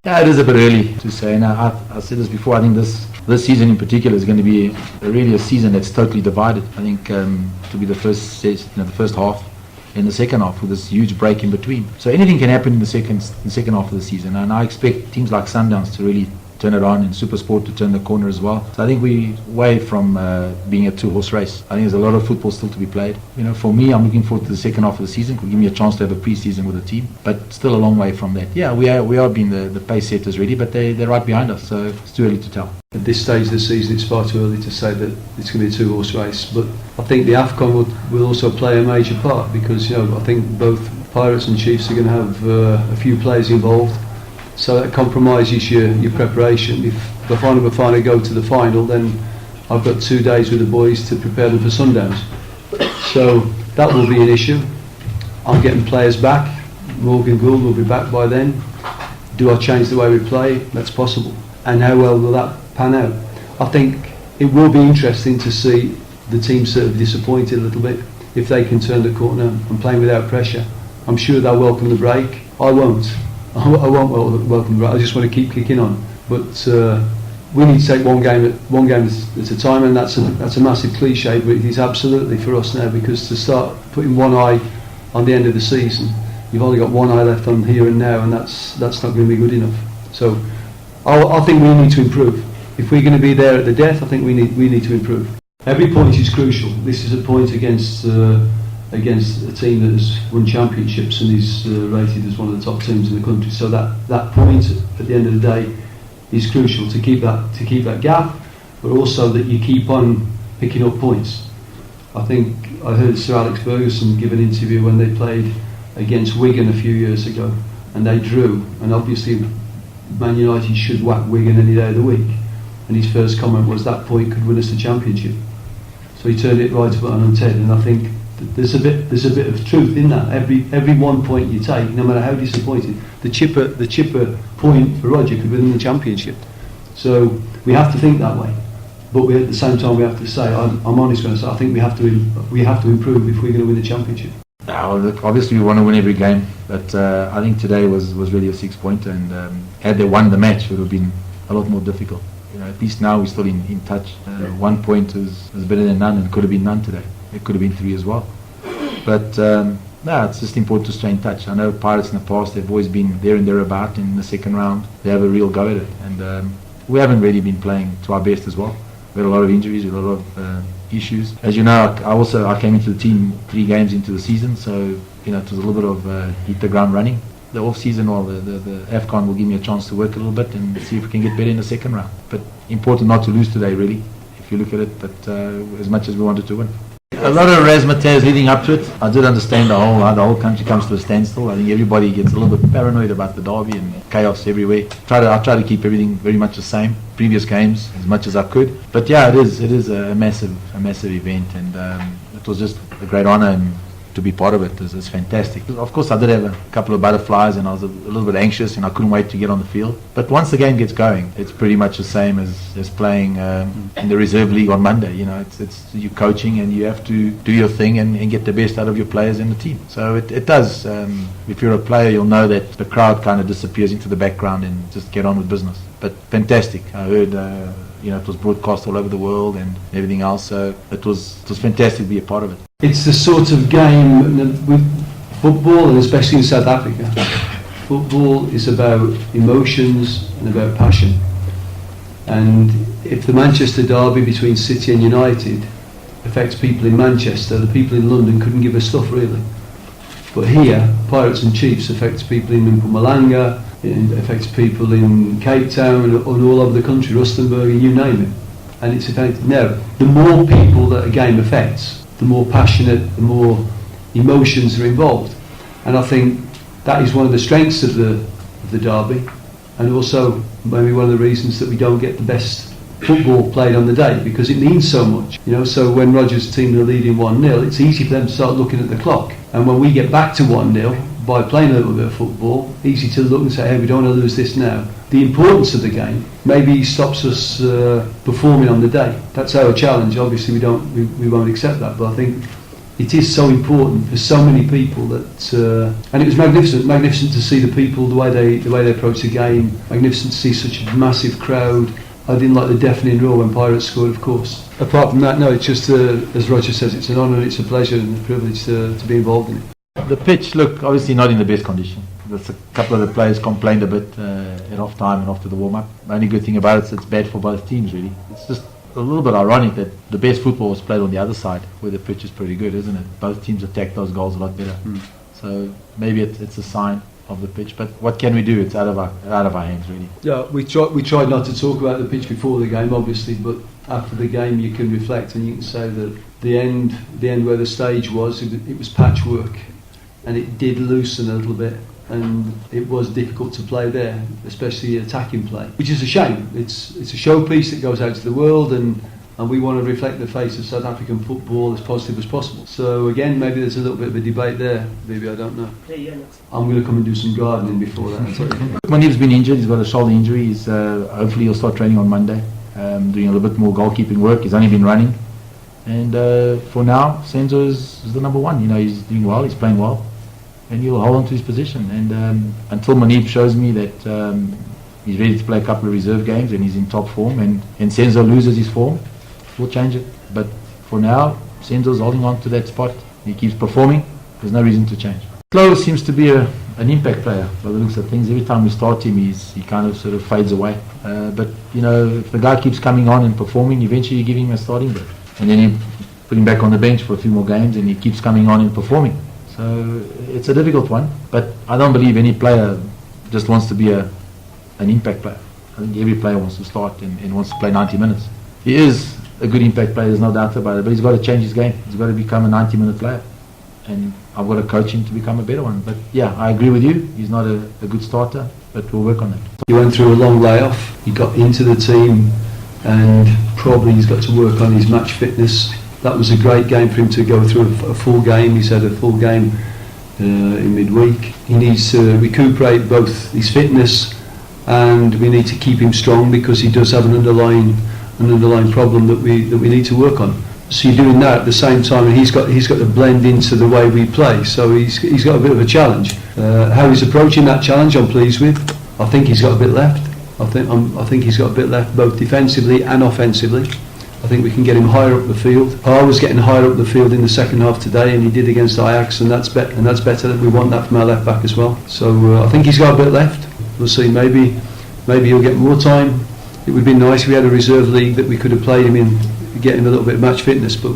Yeah, it is a bit early to say. And I said this before. I think this season in particular is going to be really a season that's totally divided. I think to be the first half and the second half with this huge break in between. So anything can happen in the second half of the season. And I expect teams like Sundowns to really turn it on, and SuperSport to turn the corner as well. So I think we're way from being a two-horse race. I think there's a lot of football still to be played. For me, I'm looking forward to the second half of the season. Could give me a chance to have a pre-season with the team, but still a long way from that. Yeah, we are being the pace setters really, but they're right behind us, so it's too early to tell. At this stage of the season, it's far too early to say that it's going to be a two-horse race, but I think the AFCON will also play a major part, because I think both Pirates and Chiefs are going to have a few players involved. So that compromises your preparation. If Bafana Bafana go to the final, then I've got 2 days with the boys to prepare them for Sundowns. So that will be an issue. I'm getting players back. Morgan Gould will be back by then. Do I change the way we play? That's possible. And how well will that pan out? I think it will be interesting to see the team sort of disappointed a little bit. If they can turn the corner and play without pressure, I'm sure they'll welcome the break. I won't welcome the break. I just want to keep kicking on. But we need to take one game at a time, and that's a massive cliche, but it is absolutely for us now, because to start putting one eye on the end of the season, you've only got one eye left on here and now, and that's not going to be good enough. So I think we need to improve. If we're going to be there at the death, I think we need to improve. Every point is crucial. This is a point against a team that has won championships and is rated as one of the top teams in the country. So that point at the end of the day is crucial to keep that gap, but also that you keep on picking up points. I think I heard Sir Alex Ferguson give an interview when they played against Wigan a few years ago, and they drew. And obviously, Man United should whack Wigan any day of the week. And his first comment was that point could win us the championship. So he turned it right up on its head, and I think there's a bit of truth in that. Every 1 point you take, no matter how disappointed, the chipper point for Roger could win the championship. So we have to think that way, but at the same time we have to say, I'm honest when I say, I think we have to improve if we're going to win the championship. Obviously we want to win every game, but I think today was really a 6-pointer, and had they won the match, it would have been a lot more difficult. At least now we're still in touch. 1 point is better than none, and could have been none today. It could have been 3 as well. But it's just important to stay in touch. I know Pirates in the past, they've always been there and thereabout in the second round. They have a real go at it, and we haven't really been playing to our best as well. We had a lot of injuries, a lot of issues. As you know, I came into the team 3 games into the season, so it was a little bit of hit the ground running. The off-season or the AFCON will give me a chance to work a little bit and see if we can get better in the second round. But important not to lose today, really, if you look at it, but as much as we wanted to win. A lot of razzmatazz leading up to it. I did understand how the whole country comes to a standstill. I think everybody gets a little bit paranoid about the derby and chaos everywhere. I try to keep everything very much the same. Previous games as much as I could. But yeah, it is a massive event, and it was just a great honour, and to be part of it is fantastic. Of course, I did have a couple of butterflies, and I was a little bit anxious, and I couldn't wait to get on the field. But once the game gets going, it's pretty much the same as playing in the reserve league on Monday. It's you coaching, and you have to do your thing and get the best out of your players and the team. So it does. If you're a player, you'll know that the crowd kind of disappears into the background and just get on with business. But fantastic. I heard it was broadcast all over the world and everything else. So it was fantastic to be a part of it. It's the sort of game with football, and especially in South Africa. Football is about emotions and about passion. And if the Manchester derby between City and United affects people in Manchester, the people in London couldn't give a stuff really. But here, Pirates and Chiefs affects people in Mpumalanga, it affects people in Cape Town and all over the country, Rustenburg, and you name it. And it's affected. Now, the more people that a game affects, the more passionate, the more emotions are involved. And I think that is one of the strengths of the derby, and also maybe one of the reasons that we don't get the best football played on the day, because it means so much. So when Roger's team are leading 1-0, it's easy for them to start looking at the clock. And when we get back to 1-0, by playing a little bit of football, easy to look and say, hey, we don't want to lose this now. The importance of the game maybe stops us performing on the day. That's our challenge. Obviously we won't accept that, but I think it is so important for so many people that, and it was magnificent to see the people, the way they approach the game. Magnificent to see such a massive crowd. I didn't like the deafening roar when Pirates scored, of course. Apart from that, no, it's just, as Roger says, it's an honour, it's a pleasure and a privilege to be involved in it. The pitch, look, obviously not in the best condition. There's a couple of the players complained a bit at half time and after the warm-up. The only good thing about it is it's bad for both teams, really. It's just a little bit ironic that the best football was played on the other side, where the pitch is pretty good, isn't it? Both teams attack those goals a lot better. So maybe it's a sign of the pitch, but what can we do? It's out of our hands, really. Yeah, we tried not to talk about the pitch before the game, obviously, but after the game you can reflect and you can say that the end where the stage was, it was patchwork, and it did loosen a little bit, and it was difficult to play there, especially attacking play, which is a shame. It's a showpiece that goes out to the world, and we want to reflect the face of South African football as positive as possible. So again, maybe there's a little bit of a debate there. Maybe, I don't know. I'm going to come and do some gardening before that. Maniv's been injured. He's got a shoulder injury. He's hopefully he'll start training on Monday, doing a little bit more goalkeeping work. He's only been running, and for now, Senzo is the number one. You know, he's doing well. He's playing well, and he'll hold on to his position. And until Maniv shows me that he's ready to play a couple of reserve games and he's in top form, and Senzo loses his form, we'll change it. But for now, Senzo's holding on to that spot. He keeps performing. There's no reason to change. Flo seems to be an impact player by the looks of things. Every time we start him, he kind of sort of fades away. But you know, if the guy keeps coming on and performing, eventually you give him a starting bit, and then you put him back on the bench for a few more games, and he keeps coming on and performing. So it's a difficult one. But I don't believe any player just wants to be an impact player. I think every player wants to start and wants to play 90 minutes. He is a good impact player, there's no doubt about it, but he's got to change his game. He's got to become a 90-minute player, and I've got to coach him to become a better one. But yeah, I agree with you, he's not a good starter, but we'll work on that. He went through a long layoff, he got into the team, and probably he's got to work on his match fitness. That was a great game for him to go through a full game. He's had a full game in midweek. He needs to recuperate both his fitness, and we need to keep him strong, because he does have an underlying problem that we need to work on. So you're doing that at the same time, and he's got to blend into the way we play. So he's got a bit of a challenge. How he's approaching that challenge, I'm pleased with. I think he's got a bit left. I think he's got a bit left, both defensively and offensively. I think we can get him higher up the field. I was getting higher up the field in the second half today, and he did against Ajax, and that's better. We want that from our left back as well. So I think he's got a bit left. We'll see. Maybe he'll get more time. It would be nice if we had a reserve league that we could have played him in, get him a little bit of match fitness, but